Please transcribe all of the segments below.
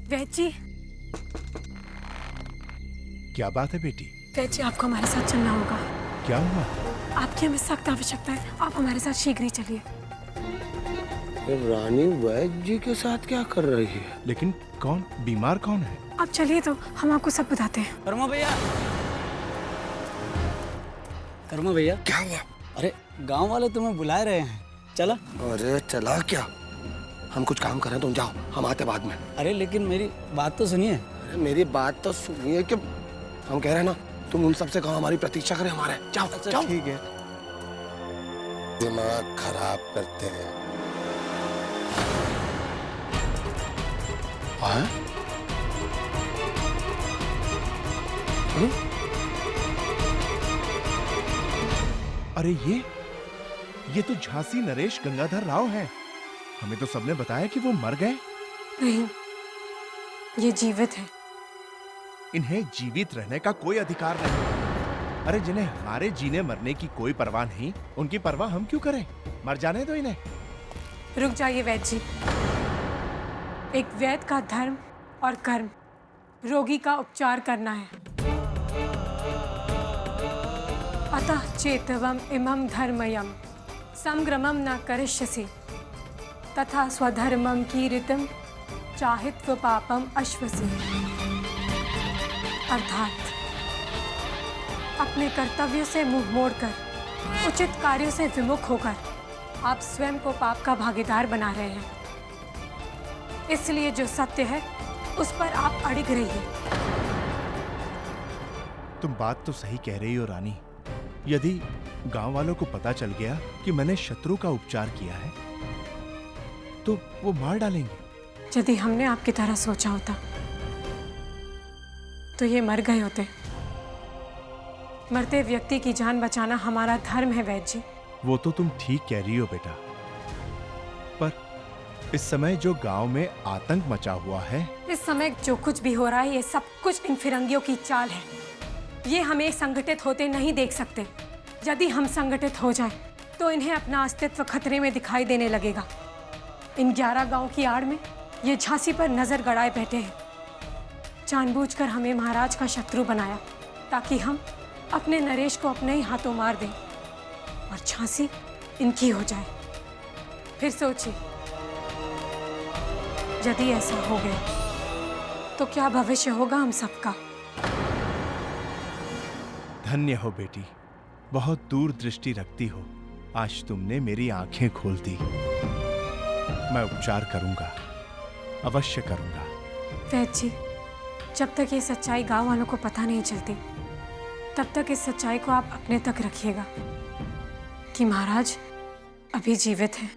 वैद्य जी। क्या बात है बेटी? वैद्य जी, आपको हमारे साथ चलना होगा। क्या हुआ? आपकी हमें सख्त आवश्यकता है, आप हमारे साथ शीघ्र ही चलिए। रानी वैद्य जी के साथ क्या कर रही है? लेकिन कौन बीमार कौन है? आप चलिए तो हम आपको सब बताते हैं। कर्मा भैया, कर्मा भैया। क्या हुआ? अरे गांव वाले तुम्हें बुला रहे हैं, चला? अरे चला क्या? हम कुछ काम कर रहे हैं, तुम जाओ, हम आते बाद में। अरे लेकिन मेरी बात तो सुनिए। अरे मेरी बात तो सुनिए कि हम कह रहे हैं ना, तुम उन सबसे कहो हमारी प्रतीक्षा करें हमारे। जाओ अच्छा जाओ। ठीक है। दिमाग खराब करते हैं। हाँ? अरे ये तो झांसी नरेश गंगाधर राव हैं। हमें तो सबने बताया कि वो मर गए। नहीं, ये जीवित है। इन्हें जीवित रहने का कोई अधिकार नहीं। अरे जिन्हें हमारे जीने मरने की कोई परवाह नहीं, उनकी परवाह हम क्यों करें? मर जाने दो इन्हें। रुक जाइए वैद्य जी। एक वैद्य का धर्म और कर्म रोगी का उपचार करना है। अतः चेतवम इमं धर्मयम संग्रमम न करिष्यसि तथा स्वधर्मम कीर्तिम चाहित्व पापम अश्वसि। अर्थात अपने कर्तव्यों से मुंह मोड़कर उचित कार्यों से विमुख होकर आप स्वयं को पाप का भागीदार बना रहे हैं। इसलिए जो सत्य है उस पर आप अड़िग रहिए। तुम बात तो सही कह रही हो रानी। यदि गांव वालों को पता चल गया कि मैंने शत्रु का उपचार किया है तो वो मार डालेंगे। यदि हमने आपकी तरह सोचा होता तो ये मर गए होते। मरते व्यक्ति की जान बचाना हमारा धर्म है वैद्य जी। वो तो तुम ठीक कह रही हो बेटा, पर इस समय जो गांव में आतंक मचा हुआ है, इस समय जो कुछ भी हो रहा है ये सब कुछ इन फिरंगियों की चाल है। ये हमें संगठित होते नहीं देख सकते। यदि हम संगठित हो जाएं, तो इन्हें अपना अस्तित्व खतरे में दिखाई देने लगेगा। इन 11 गांव की आड़ में ये झांसी पर नजर गड़ाए बैठे हैं। जानबूझकर हमें महाराज का शत्रु बनाया ताकि हम अपने नरेश को अपने ही हाथों मार दें और झांसी इनकी हो जाए। फिर सोचिए, यदि ऐसा हो गया तो क्या भविष्य होगा हम सबका। धन्य हो बेटी, बहुत दूर दृष्टि रखती हो। आज तुमने मेरी आंखें खोल दी। मैं उपचार करूंगा, अवश्य करूंगा। वैद्य जी, जब तक ये सच्चाई गांव वालों को पता नहीं चलती तब तक इस सच्चाई को आप अपने तक रखिएगा कि महाराज अभी जीवित हैं।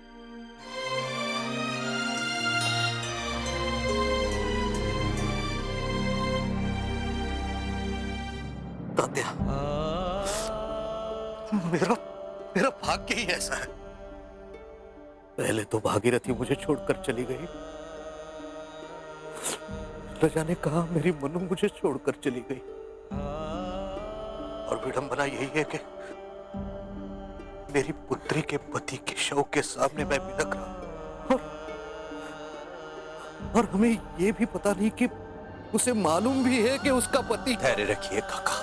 तात्या, मेरा भाग्य ही ऐसा है। पहले तो भागीरथी मुझे छोड़कर चली गई, न जाने कहां मेरी मनु मुझे छोड़कर चली गई। और विडंबना यही है कि मेरी पुत्री के पति के शव के सामने मैं बिलख रहा और हमें ये भी पता नहीं कि उसे मालूम भी है कि उसका पति। धैर्य रखिए काका,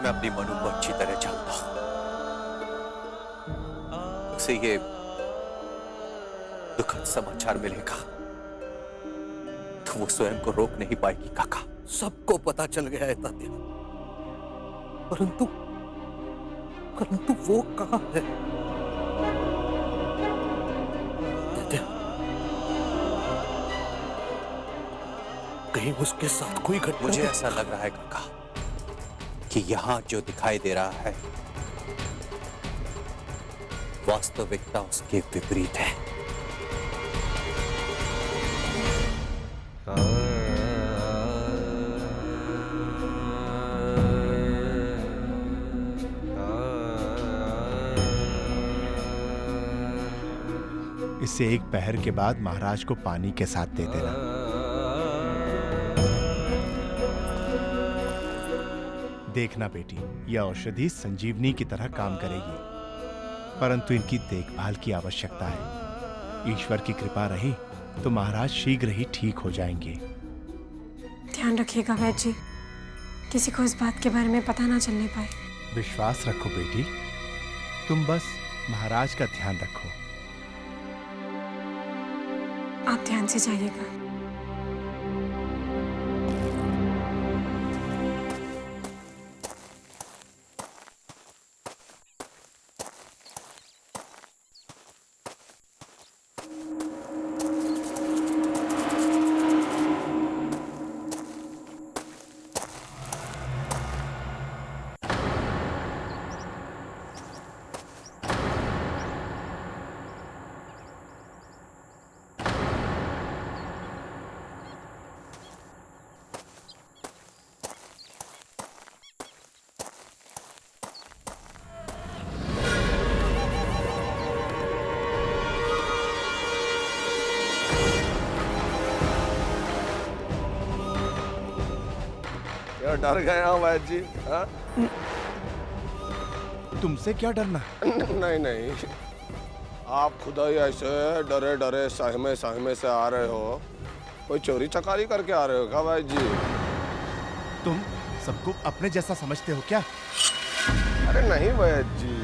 मैं अपनी मनु को अच्छी तरह जानता हूं। उसे ये दुखद समाचार मिलेगा तो वो स्वयं को रोक नहीं पाएगी काका। सबको पता चल गया है तात्या, परंतु वो कहां है? तात्या, कहीं उसके साथ कोई घटना? मुझे ऐसा लग रहा है काका कि यहां जो दिखाई दे रहा है वास्तविकता उसके विपरीत है। इसे एक पहर के बाद महाराज को पानी के साथ दे देना। देखना बेटी, यह औषधि संजीवनी की तरह काम करेगी, परंतु इनकी देखभाल की आवश्यकता है। ईश्वर की कृपा रही तो महाराज शीघ्र ही ठीक हो जाएंगे। ध्यान रखिएगा वैद्य जी, किसी को इस बात के बारे में पता ना चलने पाए। विश्वास रखो बेटी, तुम बस महाराज का ध्यान रखो। आप ध्यान से जाइएगा। डर गया हूँ वैद्य जी। हाँ? तुमसे क्या डरना? नहीं नहीं, आप खुद ही ऐसे डरे डरे सहमे सहमे से आ रहे हो। कोई चोरी चकारी करके आ रहे हो क्या वैद्य जी? तुम सबको अपने जैसा समझते हो क्या? अरे नहीं वैद्य जी,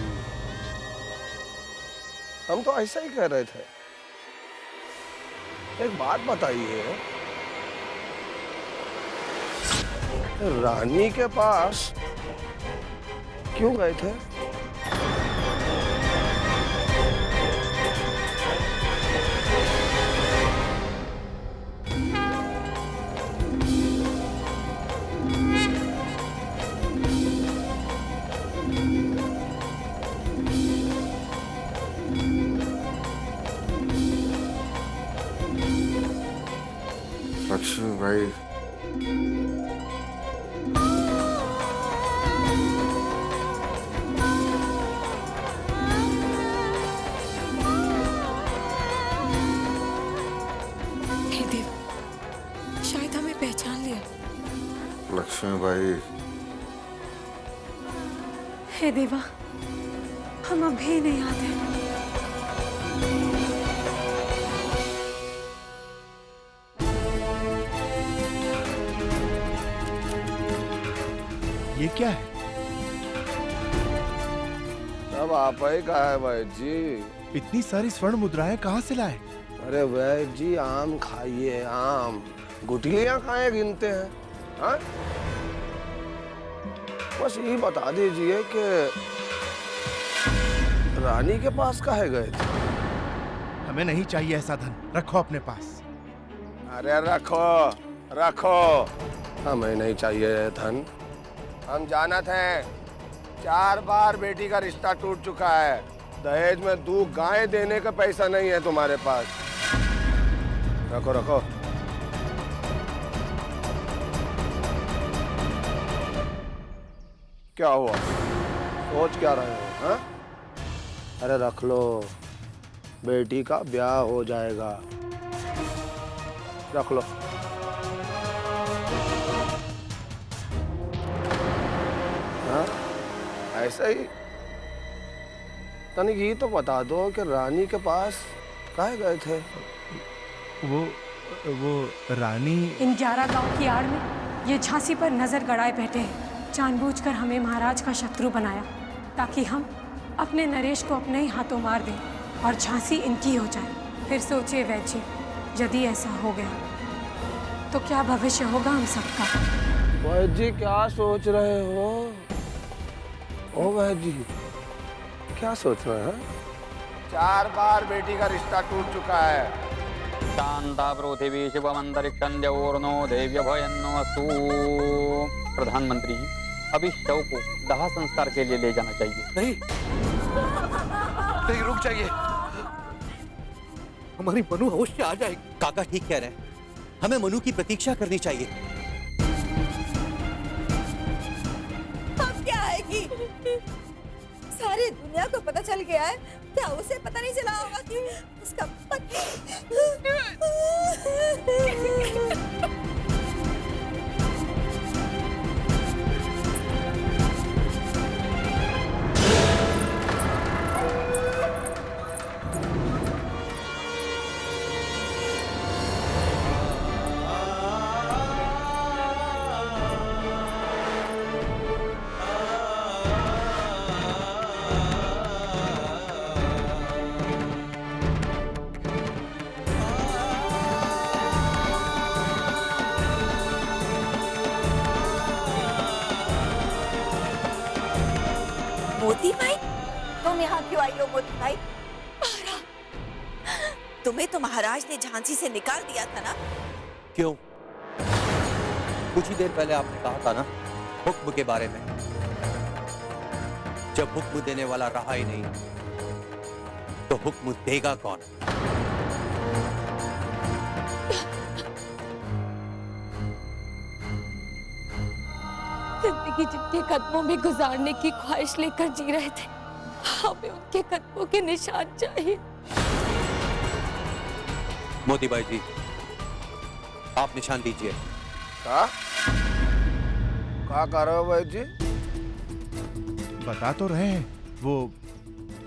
हम तो ऐसा ही कह रहे थे। एक बात बताइए, रानी के पास क्यों गए थे? लक्ष्मी भाई, हे देव, शायद हमें पहचान लिया। लक्ष्मी भाई, हे देवा, हम अभी नहीं आते। ये क्या है? अब आप ही का है वैद्य जी। इतनी सारी स्वर्ण मुद्राएं कहाँ से लाए? अरे वैद्य जी, आम खाइए, आम। गुठलियां खाए गिनते हैं? हाँ? बस यही बता दीजिए कि रानी के पास काहे गए थे? हमें नहीं चाहिए ऐसा धन, रखो अपने पास। अरे रखो रखो, हमें नहीं चाहिए धन। हम जानत हैं, 4 बार बेटी का रिश्ता टूट चुका है। दहेज में 2 गायें देने का पैसा नहीं है तुम्हारे पास। रखो रखो। क्या हुआ, सोच क्या रहे हो? हाँ? अरे रख लो, बेटी का ब्याह हो जाएगा। रख लो। हाँ? ऐसा ही तनिक ये तो बता दो कि रानी के पास काहे गए थे? वो रानी इन 11 गांव की आड़ में ये झांसी पर नजर गड़ाए बैठे हैं। जानबूझकर हमें महाराज का शत्रु बनाया ताकि हम अपने नरेश को अपने ही हाथों मार दें और झांसी इनकी हो जाए। फिर सोचिए वैद्य जी, यदि ऐसा हो गया तो क्या भविष्य होगा हम सबका? वैद्य जी क्या सोच रहे हो? ओ वैद्य जी, क्या सोच रहे हैं? 4 बार बेटी का रिश्ता टूट चुका है। शांता पृथिवी शिवमंतरिक्षं द्यौर्नो देव्य भयन्नो अस्तु। प्रधानमंत्री जी, अभी शव को दाह संस्कार के लिए ले जाना चाहिए। नहीं नहीं, रुक जाइए। हमारी मनु अवश्य आ जाएगी। काका ठीक कह रहे हैं, हमें मनु की प्रतीक्षा करनी चाहिए। अब क्या आएगी? सारी दुनिया को पता चल गया है, क्या उसे पता नहीं चला होगा कि उसका पति यहाँ क्यों आई हो मोती भाई? तुम्हें तो महाराज ने झांसी से निकाल दिया था ना? क्यों? कुछ ही देर पहले आपने कहा था ना हुक्म के बारे में। जब हुक्म देने वाला रहा ही नहीं तो हुक्म देगा कौन? जिंदगी जिनके कदमों में गुजारने की ख्वाहिश लेकर जी रहे थे, हमें उनके कदमों के निशान चाहिए। मोती भाई जी, आप निशान दीजिए। क्या कर रहे हो भाई जी? बता तो रहे हैं, वो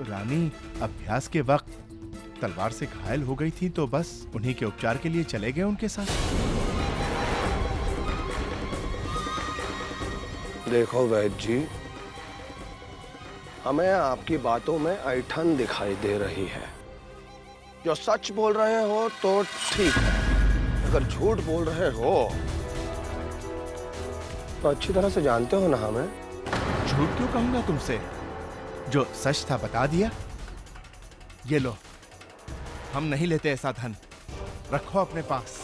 रानी अभ्यास के वक्त तलवार से घायल हो गई थी, तो बस उन्हीं के उपचार के लिए चले गए उनके साथ। देखो वैद्य जी, हमें आपकी बातों में ऐठन दिखाई दे रही है। जो सच बोल रहे हो तो ठीक है, अगर झूठ बोल रहे हो तो अच्छी तरह से जानते हो ना हमें। झूठ क्यों कहूंगा तुमसे? जो सच था बता दिया। ये लो, हम नहीं लेते ऐसा धन, रखो अपने पास।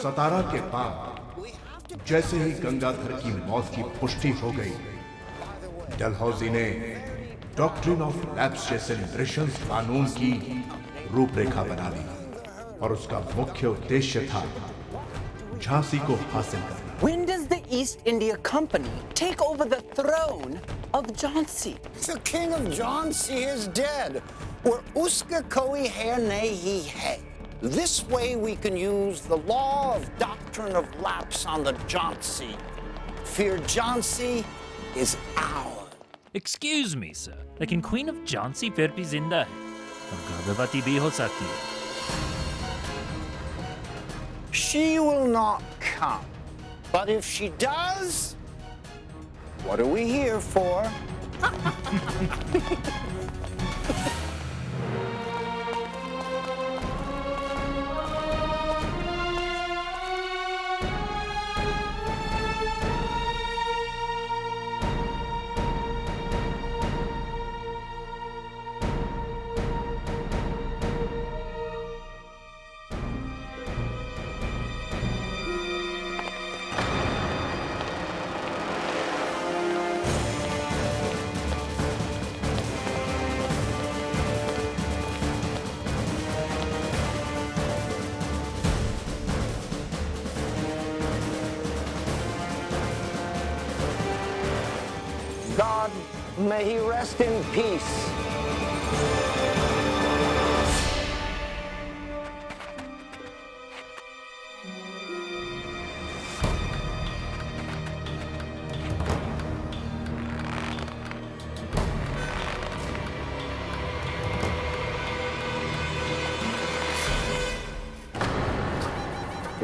सतारा के बाद जैसे ही गंगाधर की मौत की पुष्टि हो गई, डलहौजी ने डॉक्ट्रिन ऑफ लैप्स जैसे नृशंस कानून की रूपरेखा बना दी और उसका मुख्य उद्देश्य था झांसी को हासिल करना। When does the East India Company take over the throne of Jhansi? The king of Jhansi is dead, और उसका कोई heir नहीं है. This way we can use the law of doctrine of lapse on the Jhansi. Fear Jhansi is ours. Excuse me, sir. लेकिन Queen of Jhansi फिर भी जिंदा है और गर्भवती भी हो सकती है। She will not come. But if she does, what are we here for? God, may he rest in peace.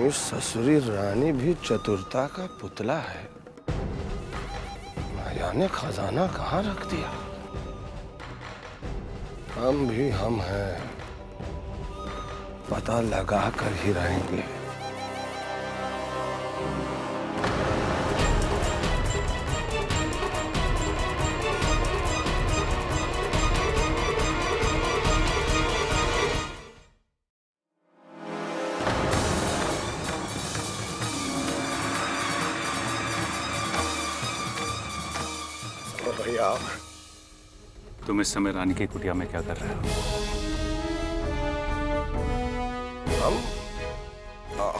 इस ससुरी रानी भी चतुरता का पुतला है। माया ने खजाना कहाँ रख दिया? हम भी हम हैं, पता लगा कर ही रहेंगे। भैया। तुम इस समय रानी की कुटिया में क्या कर रहे हो?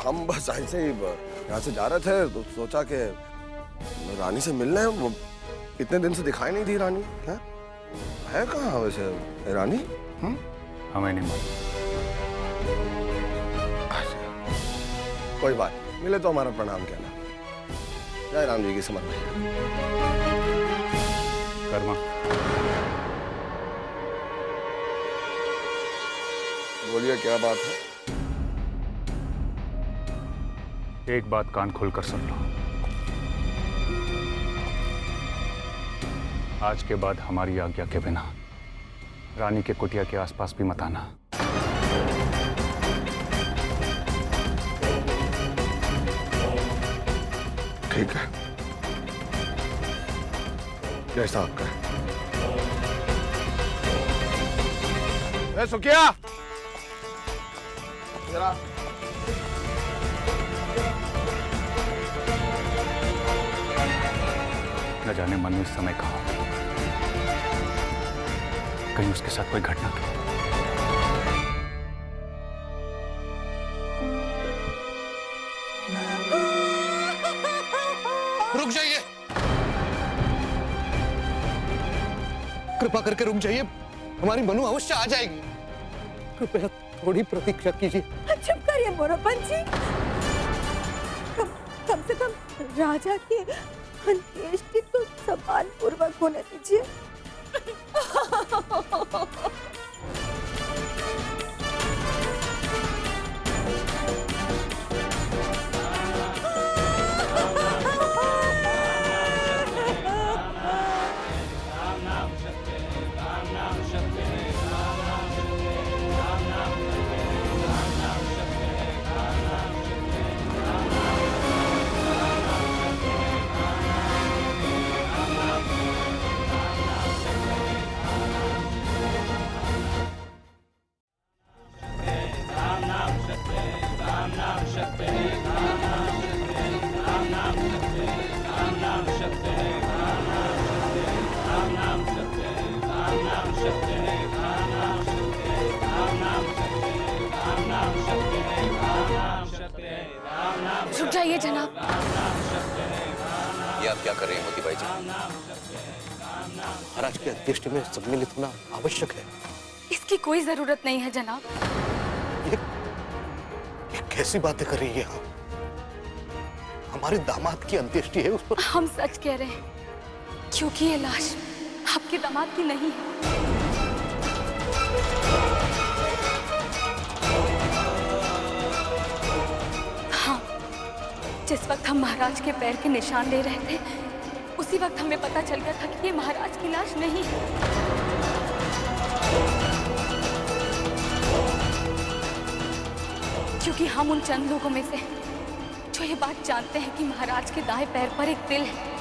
हम बस ऐसे ही यहाँ से जा रहे थे तो सोचा कि रानी से मिलने। वो इतने दिन से दिखाई नहीं दी रानी। है कहाँ वैसे रानी? हमें नहीं मालूम। कोई बात नहीं, मिले तो हमारा प्रणाम कहना। जय राम जी की समझ में। कर्मा, बोलिए क्या बात है? एक बात कान खोलकर सुन लो। आज के बाद हमारी आज्ञा के बिना रानी के कुटिया के आसपास भी मत आना। ठीक है, जैसा आपका है। ए सुखिया, जरा न जाने मनु इस समय कहाँ, कहीं उसके साथ कोई घटना तो। रुक जाइए, कृपा करके रुक जाइए। हमारी मनु अवश्य आ जाएगी। कृपया थोड़ी प्रतीक्षा कीजिए। चुप करिए मोरोपंत जी। कम से कम राजा की अंत्येष्टि तो सम्मान पूर्वक होने दीजिए। रुक जाइए जनाब। ये आप क्या कर रहे हैं मोती बाई जी? महाराज की अंत्येष्टि में सम्मिलित होना आवश्यक है। इसकी कोई जरूरत नहीं है जनाब। ये कैसी बातें कर रही है आप? हमारे दामाद की अंत्येष्टि है, उस पर हम सच कह रहे हैं, क्योंकि ये लाश आपके दामाद की नहीं है। हाँ, जिस वक्त हम महाराज के पैर के निशान ले रहे थे, उसी वक्त हमें पता चल गया था कि ये महाराज की लाश नहीं है। क्योंकि हम उन चंद लोगों में से जो ये बात जानते हैं कि महाराज के दाएं पैर पर एक तिल है।